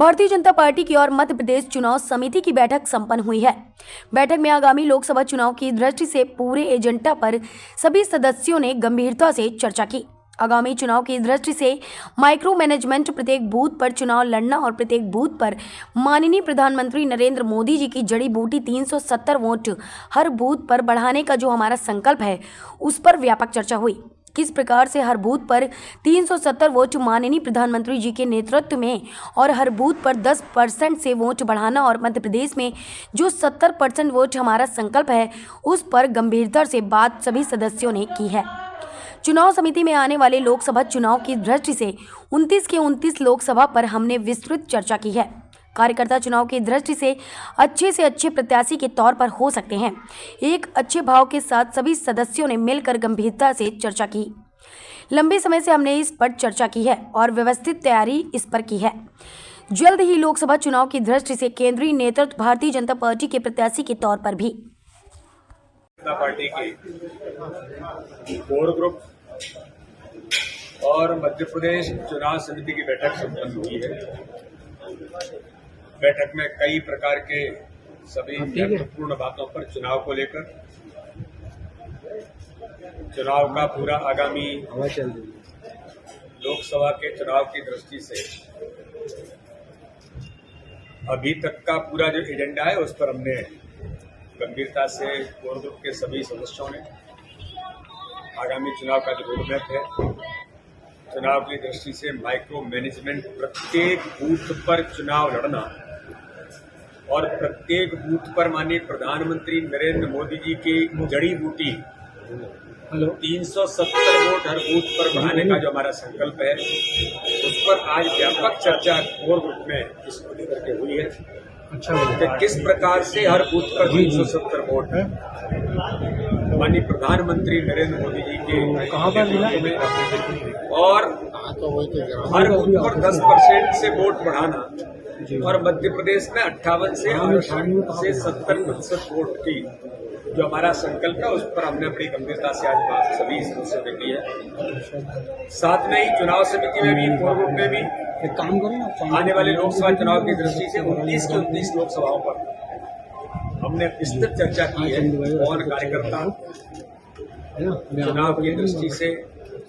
Bharatiya Janata party की और मध्य प्रदेश चुनाव समिति की बैठक संपन्न हुई है। बैठक में आगामी लोकसभा चुनाव की दृष्टि से पूरे एजेंडा पर सभी सदस्यों ने गंभीरता से चर्चा की। आगामी चुनाव की दृष्टि से माइक्रो मैनेजमेंट, प्रत्येक बूथ पर चुनाव लड़ना और प्रत्येक बूथ पर माननीय प्रधानमंत्री नरेंद्र मोदी जी की जड़ी बूटी 370 वोट हर बूथ पर बढ़ाने का जो हमारा संकल्प है, उस पर व्यापक चर्चा हुई। किस प्रकार से हर बूथ पर 370 वोट माननीय प्रधानमंत्री जी के नेतृत्व में और हर बूथ पर 10% से वोट बढ़ाना और मध्य प्रदेश में जो 70% वोट हमारा संकल्प है, उस पर गंभीरता से बात सभी सदस्यों ने की है। चुनाव समिति में आने वाले लोकसभा चुनाव की दृष्टि से 29 के 29 लोकसभा पर हमने विस्तृत चर्चा की है। कार्यकर्ता चुनाव की दृष्टि से अच्छे प्रत्याशी के तौर पर हो सकते हैं। एक अच्छे भाव के साथ सभी सदस्यों ने मिलकर गंभीरता से चर्चा की। लंबे समय से हमने इस पर चर्चा की है और व्यवस्थित तैयारी इस पर की है। जल्द ही लोकसभा चुनाव की दृष्टि से केंद्रीय नेतृत्व भारतीय जनता पार्टी के प्रत्याशी के तौर पर भी जनता पार्टी की कोर ग्रुप और मध्य प्रदेश चुनाव समिति की बैठक संपन्न हुई है। बैठक में कई प्रकार के सभी महत्वपूर्ण बातों पर चुनाव को लेकर, चुनाव का पूरा आगामी लोकसभा के चुनाव की दृष्टि से अभी तक का पूरा जो एजेंडा है, उस पर हमने गंभीरता से कोर ग्रुप के सभी सदस्यों ने आगामी चुनाव का जो रोडमैप है, चुनाव की दृष्टि से माइक्रो मैनेजमेंट, प्रत्येक बूथ पर चुनाव लड़ना और प्रत्येक बूथ पर माननीय प्रधानमंत्री नरेंद्र मोदी जी की जड़ी बूटी 370 वोट हर बूथ पर बढ़ाने का जो हमारा संकल्प है, उस पर आज व्यापक चर्चा कोर ग्रुप में इसको लेकर के हुई है। कि किस प्रकार से हर बूथ पर 370 वोट माननीय प्रधानमंत्री नरेंद्र मोदी जी के कहाँ पर मिला और हर बूथ पर 10% से वोट बढ़ाना और मध्य प्रदेश में 58 से 70% वोट की जो हमारा संकल्प है, उस पर हमने अपनी गंभीरता से आज बात सभी सदस्यों ने की है। साथ में ही चुनाव समिति में भी, कोर ग्रुप में भी एक काम करो, आने वाले लोकसभा चुनाव की दृष्टि से 29 के 29 लोकसभाओं पर हमने विस्तृत चर्चा की है। कौन कार्यकर्ता चुनाव की दृष्टि से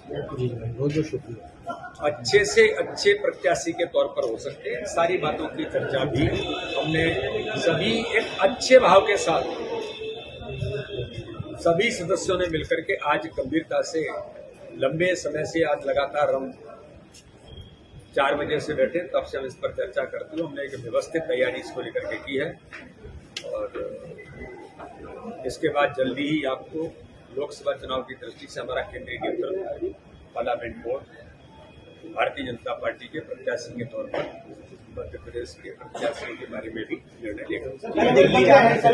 बहुत शुक्रिया, अच्छे से अच्छे प्रत्याशी के तौर पर हो सकते हैं, सारी बातों की चर्चा भी हमने सभी एक अच्छे भाव के साथ सभी सदस्यों ने मिलकर के आज गंभीरता से, लंबे समय से आज लगातार हम 4 बजे से बैठे, तब से हम इस पर चर्चा करते हुए हमने एक व्यवस्थित तैयारी इसको लेकर के की है और इसके बाद जल्दी ही आपको लोकसभा चुनाव की दृष्टि से हमारा केंद्रीय नेतृत्व, parliament board, Bharatiya Janata party के प्रत्याशी के तौर पर मध्य प्रदेश के प्रत्याशियों के बारे में भी निर्णय लेगा।